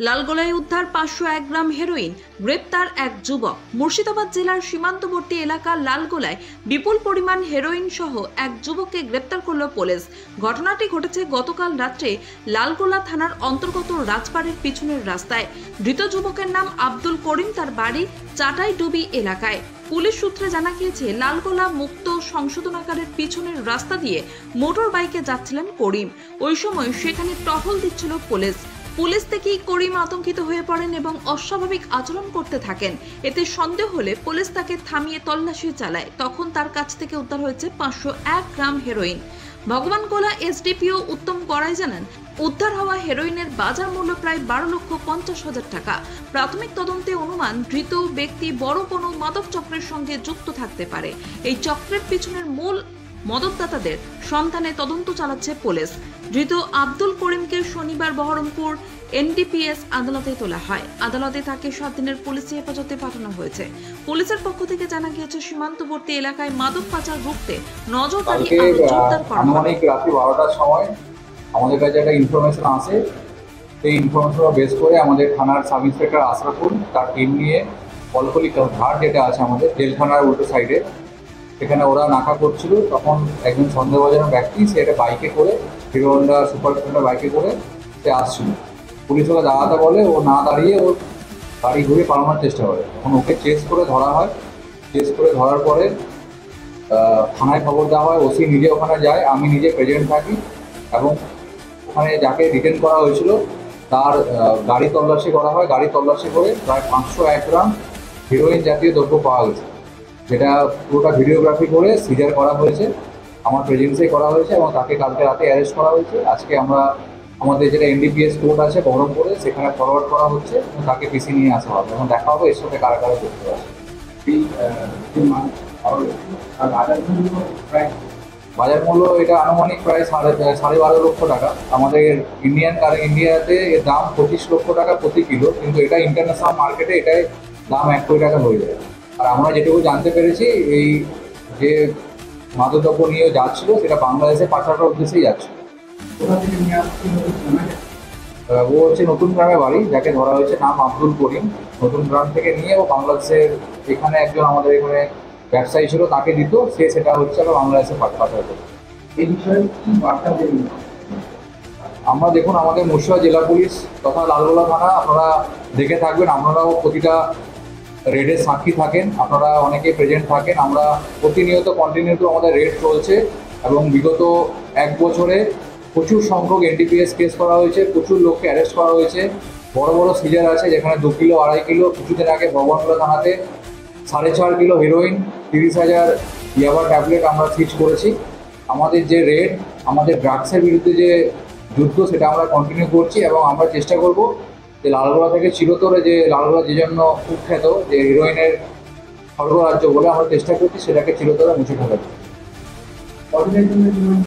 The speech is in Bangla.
লালগোলায় উদ্ধার 501 গ্রাম হেরোইন, গ্রেপ্তার এক যুবক। মুর্শিদাবাদ জেলার সীমান্তবর্তী এলাকা লালগোলায় বিপুল পরিমাণ হেরোইন সহ এক যুবককে গ্রেপ্তার করল পুলিশ। ঘটনাটি ঘটেছে গতকাল রাত্রে লালগোলা থানার অন্তর্গত রাজবাড়ির পিছনের রাস্তায়। ধৃত যুবকের নাম আব্দুল করিম, তার বাড়ি চাটাইডুবি এলাকায়। পুলিশ সূত্রে জানা গিয়েছে, লালগোলা মুক্ত সংশোধনাগারের পিছনের রাস্তা দিয়ে মোটর বাইকে যাচ্ছিলেন করিম। ওই সময় সেখানে টহল দিচ্ছিল পুলিশ। পুলিশ থেকেই করিম আতঙ্কিত হয়ে পড়েন এবং অস্বাভাবিক আচরণ করতে থাকেন। এতে সন্দেহ হলে পুলিশ তাকে থামিয়ে তল্লাশি চালায়। তখন তার কাছ থেকে উদ্ধার হয়েছে 501 গ্রাম হেরোইন। ভগবানগোলা এসডিপিও উত্তম গড়াই জানান, উদ্ধার হওয়া হেরোইনের বাজার মূল্য প্রায় 12,50,000 টাকা। প্রাথমিক তদন্তে অনুমান, ধৃত ব্যক্তি বড় কোনো মাদক চক্রের সঙ্গে যুক্ত থাকতে পারে। এই চক্রের পিছনের মূল মদতদাতাদের সন্ধানে তদন্ত চালাচ্ছে পুলিশ। ধৃত আব্দুল করিমকে শনিবার বহরমপুর এনডিপিএস আদালতে তোলা হয়। আদালতে তাকে 7 দিনের পুলিশি হেফাজতে পাঠানো হয়েছে। পুলিশের পক্ষ থেকে জানা গিয়েছে, সীমান্তবর্তী এলাকায় মাদক পাচার রুখতে নজরদারি আরো জোরদার করা হবে। রাত্রি 12টার সময় আমাদের কাছে একটা ইনফরমেশন আসে। সেই ইনফরমেশন বেস করে আমাদের থানার সাব ইন্সপেক্টর আশরাফুল তার টিম নিয়ে কলকলি ঘাট যেটা আছে আমাদের জেলখানার উল্টো সাইডে, সেখানে ওরা নাকা করছিল। তখন একজন সন্দেহভাজন ব্যক্তি সে একটা বাইকে করে, হিরো হন্ডা সুপার স্প্লেন্ডার বাইকে করে সে আসছিল। পুলিশ ওকে দাঁড়াতে বলে, ও না দাঁড়িয়ে ওর গাড়ি ঘুরে পালানোর চেষ্টা করে। তখন ওকে চেস করে ধরা হয়। চেস করে ধরার পরে থানায় খবর দেওয়া হয়। ওসি নিজে ওখানে যায়, আমি নিজে প্রেজেন্ট থাকি এবং ওখানে যাকে ডিটেন করা হয়েছিল তার গাড়ি তল্লাশি করা হয়। গাড়ি তল্লাশি করে প্রায় 501 গ্রাম হিরোইন জাতীয় দ্রব্য পাওয়া গেছে, যেটা পুরোটা ভিডিওগ্রাফি করে সিজার করা হয়েছে, আমার প্রেজেন্সে করা হয়েছে এবং তাকে কালকে রাতে অ্যারেস্ট করা হয়েছে। আজকে আমরা আমাদের যেটা এনডিপিএস কোর্ট আছে বহরমপুরে, সেখানে ফরওয়ার্ড করা হচ্ছে এবং তাকে পিসি নিয়ে আসা হবে এবং দেখা হবে এর সাথে কারা কারা করতে পারে। বাজার মূল্য এটা আনুমানিক প্রায় 12.5 লক্ষ টাকা। আমাদের ইন্ডিয়াতে এর দাম 25 লক্ষ টাকা প্রতি কিলো, কিন্তু এটা ইন্টারন্যাশনাল মার্কেটে এটাই দাম 1 কোটি টাকা হয়ে যায়। আর আমরা যেটুকু জানতে পেরেছি, এই যে মাদকদ্রব্য নিয়ে যাচ্ছিল সেটা বাংলাদেশে পাচারের উদ্দেশ্যেই যাচ্ছিল। ও হচ্ছে নতুন গ্রামে বাড়ি, যাকে ধরা হয়েছে নাম আব্দুল করিম। নতুন গ্রাম থেকে নিয়ে ও বাংলাদেশের এখানে একজন আমাদের এখানে ব্যবসায়ী ছিল, তাকে দিত, সে সেটা হচ্ছে আবার বাংলাদেশে পাচার করত। এই বিষয়ে কি বার্তা দেবেন? আমরা দেখুন, আমাদের মুর্শিদাবাদ জেলা পুলিশ তথা লালগোলা থানা আপনারা দেখে থাকবেন। আপনারাও প্রতিটা রেডের সাক্ষী থাকেন, আপনারা অনেকে প্রেজেন্ট থাকেন। আমরা প্রতিনিয়ত কন্টিনিউ আমাদের রেড চলছে এবং বিগত 1 বছরে প্রচুর সংখ্যক এনডিপিএস কেস করা হয়েছে, প্রচুর লোককে অ্যারেস্ট করা হয়েছে। বড় বড় সিজার আছে, যেখানে 2 কিলো 2.5 কিলো। কিছুদিন আগে ভগবানগোলা থানাতে 4.5 কিলো হিরোইন, 30,000 ইয়াবা ট্যাবলেট আমরা সিজ করেছি। আমাদের যে রেড, আমাদের ড্রাগসের বিরুদ্ধে যে যুদ্ধ, সেটা আমরা কন্টিনিউ করছি এবং আমরা চেষ্টা করব যে লালগোলা থেকে চিরতরে, যে লালগোলা যে জন্য কুখ্যাত যে হিরোইনের স্বর্গরাজ্য বলে আমরা চেষ্টা করছি, সেটাকে চিরতরে মুছে ফেলার।